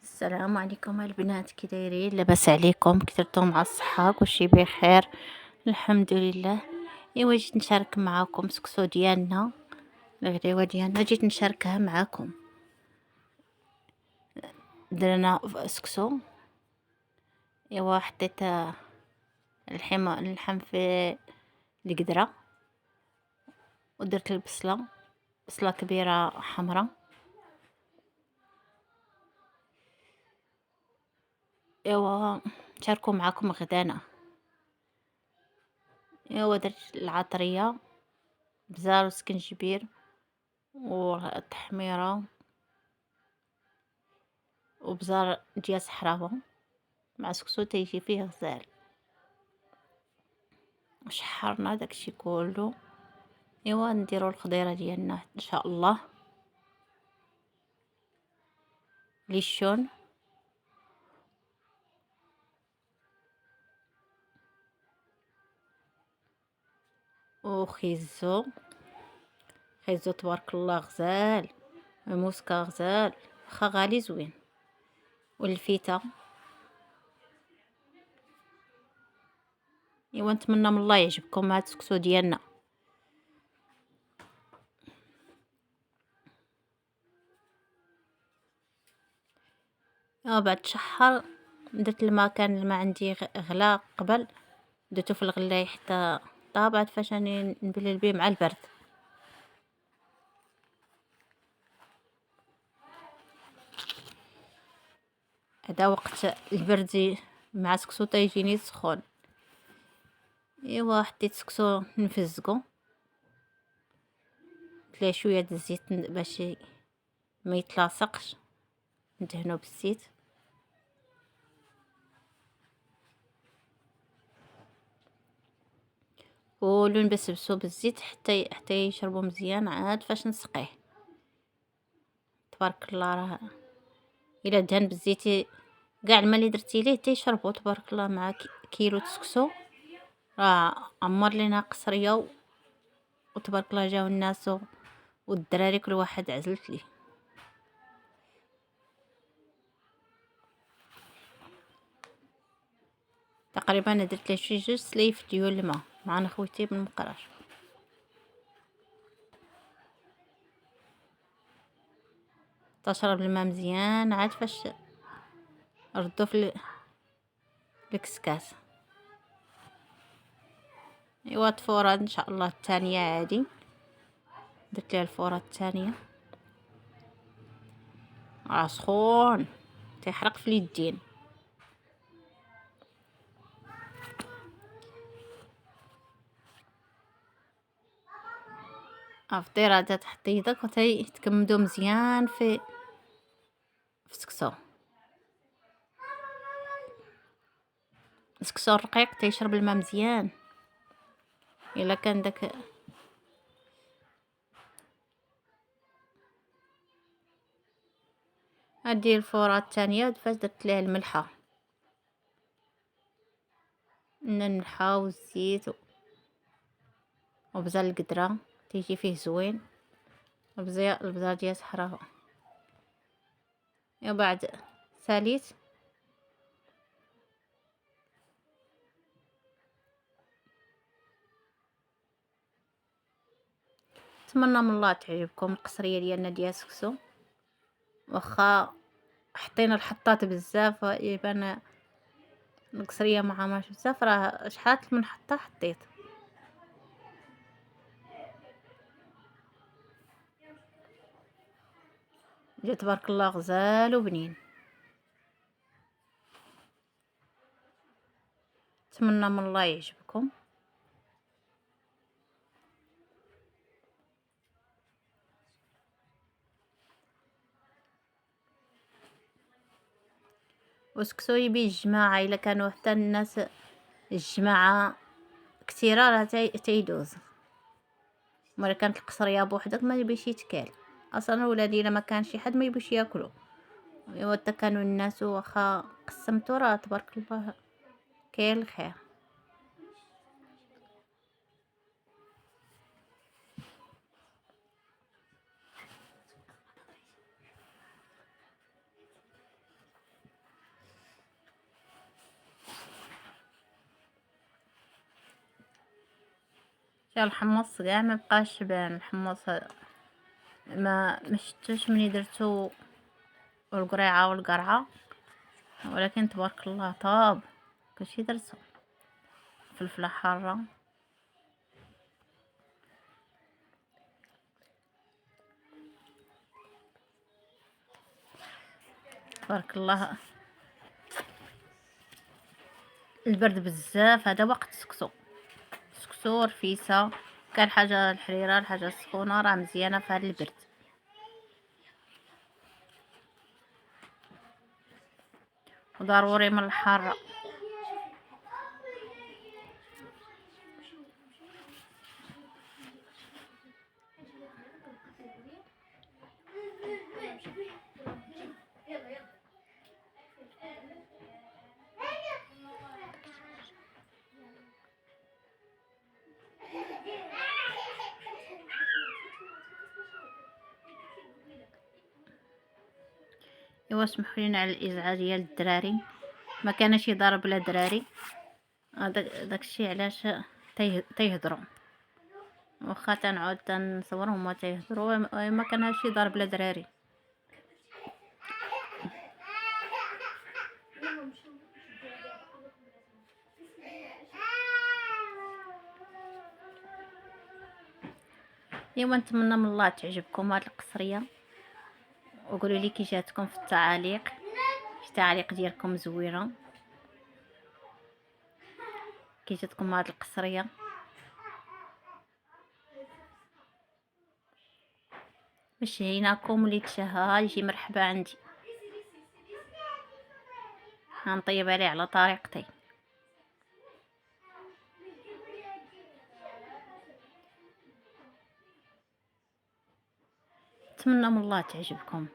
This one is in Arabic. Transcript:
السلام عليكم البنات، كي دايرين؟ لاباس عليكم؟ كي درتو مع الصحة؟ كلشي بخير الحمد لله. ايوا جيت نشارك معاكم سكسو ديالنا، الغديوه ديالنا جيت نشاركها معاكم. درنا سكسو. ايوا حطيت اللحم في القدرة، ودرت البصلة، بصلة كبيرة حمراء. ايوا نشاركو معاكم غدانا. ايوا درت العطرية، بزار وسكنجبير والتحميرة وبزار ديال صحراوة مع سكسو تيجي فيه غزال. شحرنا داكشي كله. ايوا نديرو الخضيره ديالنا ان شاء الله. ليشون وخيزو، خيزو تبارك الله غزال، موسكا غزال، واخا غالي زوين. والفيته. ايوا نتمنى من الله يعجبكم هاد السكسو ديالنا. بعد شحر درت الماء، كان الماء عندي غلا قبل، درتو في الغلاية حتى طابعت فاش راني نبلل بيه مع البرد. هذا وقت البرد مع سكسو تيجيني سخون. ايوا حطيت سكسو نفزقو، تلاه شويه د الزيت باش ما يتلاصقش، ندهنو بالزيت. ولو نبسبسو بالزيت حتى يشربو مزيان، عاد فاش نسقيه. تبارك الله، راه الا دهن بالزيت كاع الماء اللي درتي ليه تيشربو تبارك الله. مع كيلو تسكسو راه عمر لينا قصريه وتبارك الله جاو الناس والدراري كل واحد عزلت ليه. تقريبا انا درت ليه شي 2 سلايف ديال الماء مع خويتي من مقراش. تشرب الماء مزيان، عاد فاش ردو في الكسكاس. ايوا الفوره ان شاء الله الثانيه عادي، درت ليها الفوره الثانيه. سخون تيحرق في اليدين. فطيره تحط يدك وتكمدو مزيان في السكسو. السكسو الرقيق تيشرب الماء مزيان. الا كان داك هادي الفوره الثانيه فاش درت ليها الملحه، الملحه والزيت وبزار القدره تيجي فيه زوين، البزار ديال صحراء. وبعد ساليت نتمنى من الله تعجبكم القصريه ديالنا ديال سكسو. واخا حطينا الحطات بزاف يبان القصريه مع ماش بزاف، راه شحال من حطه حطيت. جا تبارك الله غزال وبنين. نتمنى من الله يعجبكم. وسكسو يبي الجماعه، الا كانوا حتى الناس الجماعه كثيره راه تيدوز. ملي كانت القصريه بوحدك ما يبيش يتكال اصلا. ولادي الا ما كان شي حد ما يبوش ياكلوا. ايوا حتى كانوا الناس واخا قسمتو راه تبارك الله كاين الخير. جا الحمص كاع ما بقاش بان الحمص، ما شفتوش مني درتو والقريعه والقرعه، ولكن تبارك الله طاب كلشي درتو. فلفله حاره، تبارك الله. البرد بزاف، هذا وقت سكسو، سكسو رفيسه، كان حاجه الحريره الحاجه السخونه راه مزيانه في هذا البرد. وضروري من الحاره. ايوا سمحوا لينا على الازعاج ديال الدراري، ما كانش يضرب لا دراري، داكشي علاش تيهضروا، واخا تنعود تنصورهم هما تيهضروا، ما كانش يضرب لا دراري. ايوا نتمنى من الله تعجبكم هاد القصريه، وقولوا لي كي جاتكم في التعاليق، التعاليق ديالكم زوينه. كي جاتكم هاد القصريه، باش هيناكم اللي تشهاها يجي مرحبا عندي، غنطيب عليه على طريقتي. نتمنى من الله تعجبكم.